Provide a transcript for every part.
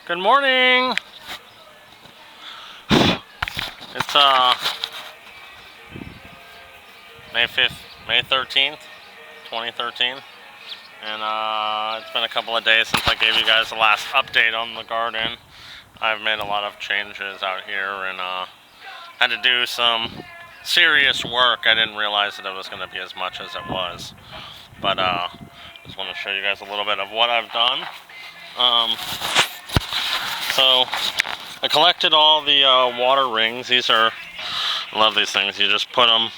Good morning. It's May 5th, May 13th, 2013. And it's been a couple of days since I gave you guys the last update on the garden. I've made a lot of changes out here and had to do some serious work. I didn't realize that it was going to be as much as it was. But just want to show you guys a little bit of what I've done. So I collected all the water rings. I love these things. You just put them,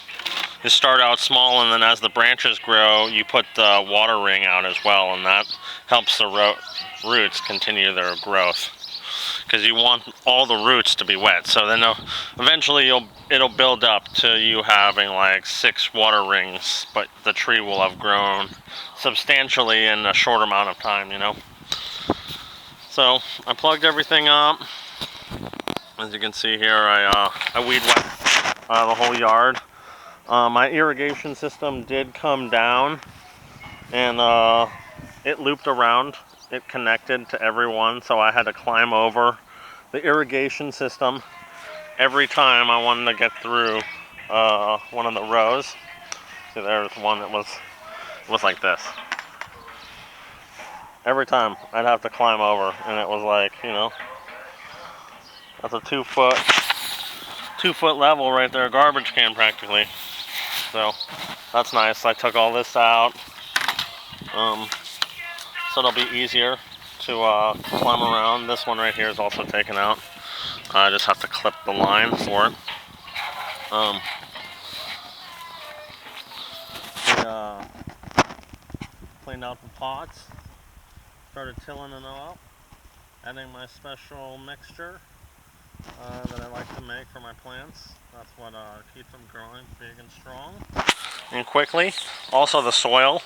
you start out small, and then as the branches grow, you put the water ring out as well, and that helps the roots continue their growth. Because you want all the roots to be wet, so then eventually it'll build up to you having like 6 water rings, but the tree will have grown substantially in a short amount of time, you know. So I plugged everything up. As you can see here, I weed whacked the whole yard. My irrigation system did come down, and it looped around. It connected to everyone, so I had to climb over the irrigation system every time I wanted to get through one of the rows. See, there's one that was like this. Every time I'd have to climb over, and it was like, you know, that's a 2 foot level right there, garbage can practically. So that's nice. I took all this out, so it'll be easier to climb around. This one right here is also taken out. I just have to clip the line for it. Cleaned out the pots. Started tilling them up, adding my special mixture that I like to make for my plants. That's what keeps them growing big and strong and quickly. Also the soil.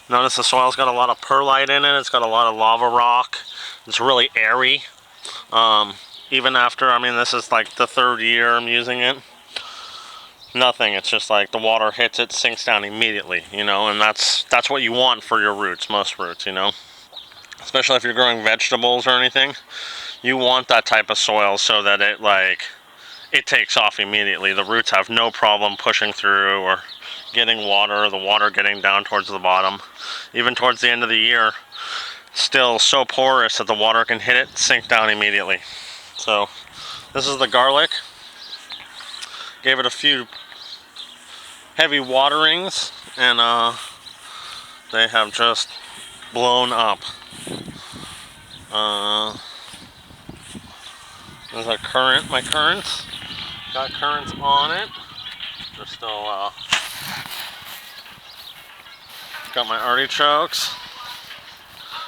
Notice the soil's got a lot of perlite in it. It's got a lot of lava rock. It's really airy. Even after, I mean, this is like the 3rd year I'm using it. Nothing. It's just like the water hits it, sinks down immediately, you know, and that's what you want for your roots, most roots, you know. Especially if you're growing vegetables or anything, you want that type of soil so that it takes off immediately. The roots have no problem pushing through or getting water, the water getting down towards the bottom. Even towards the end of the year, still so porous that the water can hit it, sink down immediately. So this is the garlic. Gave it a few heavy waterings, and they have just blown up. There's a currant. My currants got currants on it. They're still got my artichokes.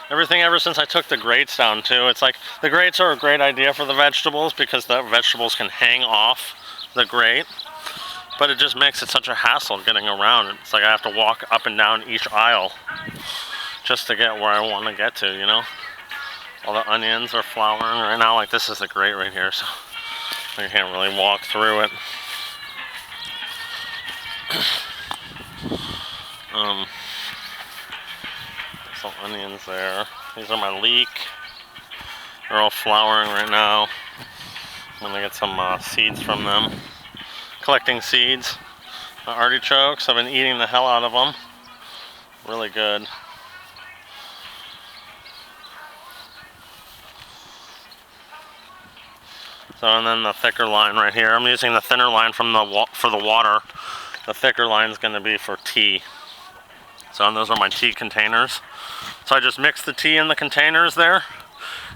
Everything ever since I took the grates down too. It's like the grates are a great idea for the vegetables because the vegetables can hang off the grate, but it just makes it such a hassle getting around. It's like I have to walk up and down each aisle just to get where I want to get to, you know. All the onions are flowering right now. Like, this is the grate right here, so I can't really walk through it. Some onions there. These are my leek. They're all flowering right now. I'm gonna get some seeds from them. Collecting seeds. The artichokes, I've been eating the hell out of them. Really good. So, and then the thicker line right here. I'm using the thinner line from for the water. The thicker line is going to be for tea. So, and those are my tea containers. So I just mix the tea in the containers there.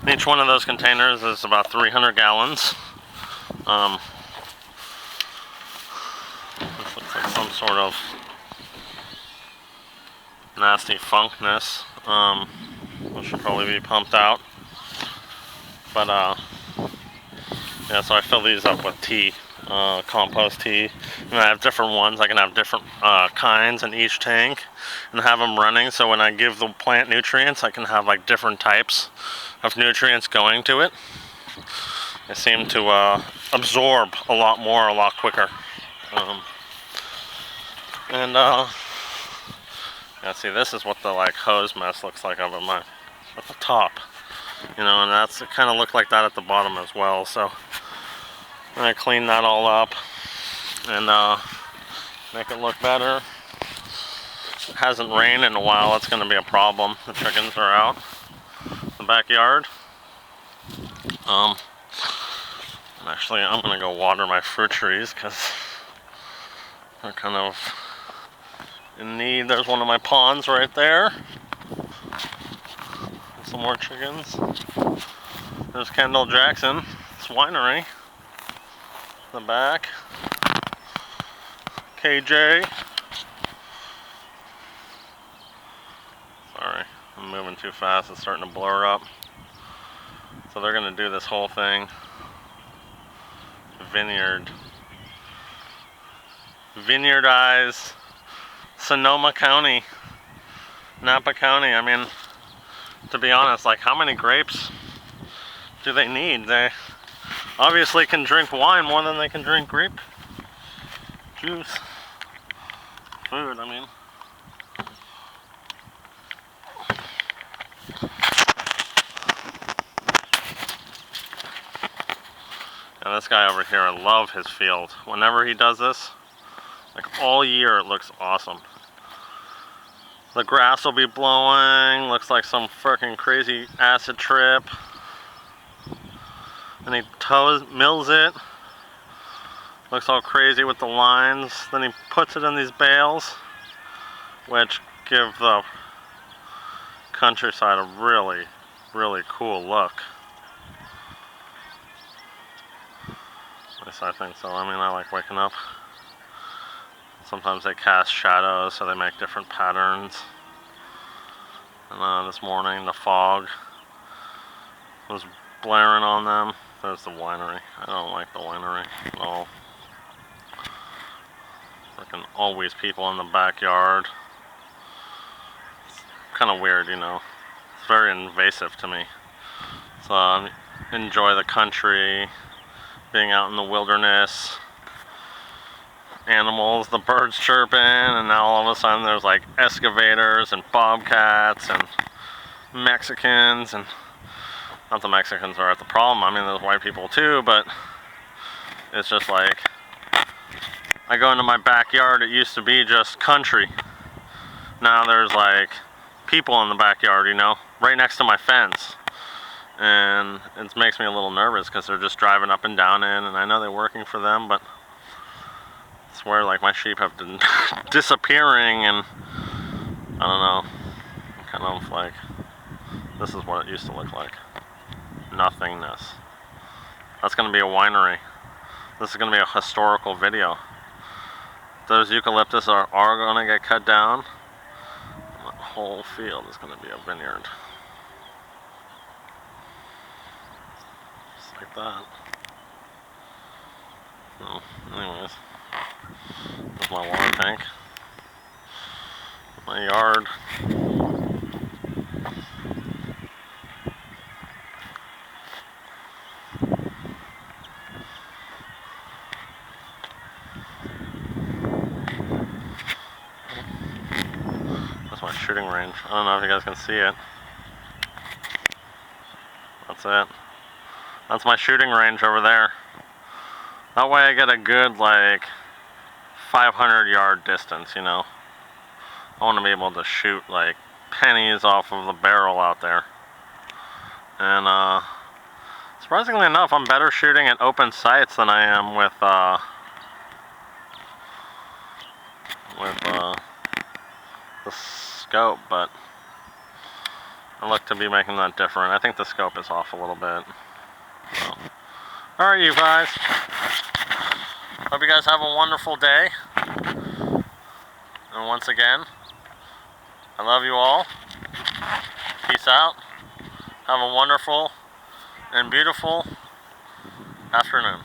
And each one of those containers is about 300 gallons. This looks like some sort of nasty funkness. This should probably be pumped out. But yeah, so I fill these up with tea, compost tea, and I have different ones. I can have different kinds in each tank and have them running, so when I give the plant nutrients, I can have like different types of nutrients going to it. They seem to absorb a lot more, a lot quicker. Yeah, see, this is what the like hose mess looks like up at the top. You know, and it kind of looked like that at the bottom as well. So I'm gonna clean that all up and make it look better. It hasn't rained in a while. It's gonna be a problem. The chickens are out in the backyard. Actually, I'm gonna go water my fruit trees because they're kind of in need. There's one of my ponds right there. Some more chickens. There's Kendall Jackson. It's winery. The back. KJ. Sorry, I'm moving too fast. It's starting to blur up. So they're gonna do this whole thing. Vineyardize Sonoma County, Napa County. I mean, to be honest, like, how many grapes do they need? They obviously can drink wine more than they can drink grape juice. Food, I mean. And this guy over here, I love his field. Whenever he does this, like all year, it looks awesome. The grass will be blowing, looks like some freaking crazy acid trip. And he mills it. Looks all crazy with the lines. Then he puts it in these bales, which give the countryside a really, really cool look. At least I think so. I mean, I like waking up. Sometimes they cast shadows, so they make different patterns. And this morning, the fog was blaring on them. There's the winery. I don't like the winery at all. Freaking always people in the backyard. It's kind of weird, you know. It's very invasive to me. So enjoy the country, being out in the wilderness. Animals, the birds chirping, and now all of a sudden there's like excavators and bobcats and Mexicans, and not the Mexicans are at the problem. I mean, there's white people too, but it's just like, I go into my backyard, it used to be just country. Now there's like people in the backyard, you know, right next to my fence. And it makes me a little nervous because they're just driving up and down in, and I know they're working for them, but I swear, like, my sheep have been disappearing, and I don't know, kind of like, this is what it used to look like. Nothingness. That's going to be a winery. This is going to be a historical video. Those eucalyptus are going to get cut down. The whole field is going to be a vineyard. Just like that. Oh, anyways. There's my water tank. My yard. That's my shooting range. I don't know if you guys can see it. That's it. That's my shooting range over there. That way I get a good, like, 500-yard distance, you know. I want to be able to shoot, like, pennies off of the barrel out there. And, surprisingly enough, I'm better shooting at open sights than I am with the scope, but I look to be making that different. I think the scope is off a little bit. So. Alright, you guys. Hope you guys have a wonderful day. And once again, I love you all. Peace out. Have a wonderful and beautiful afternoon.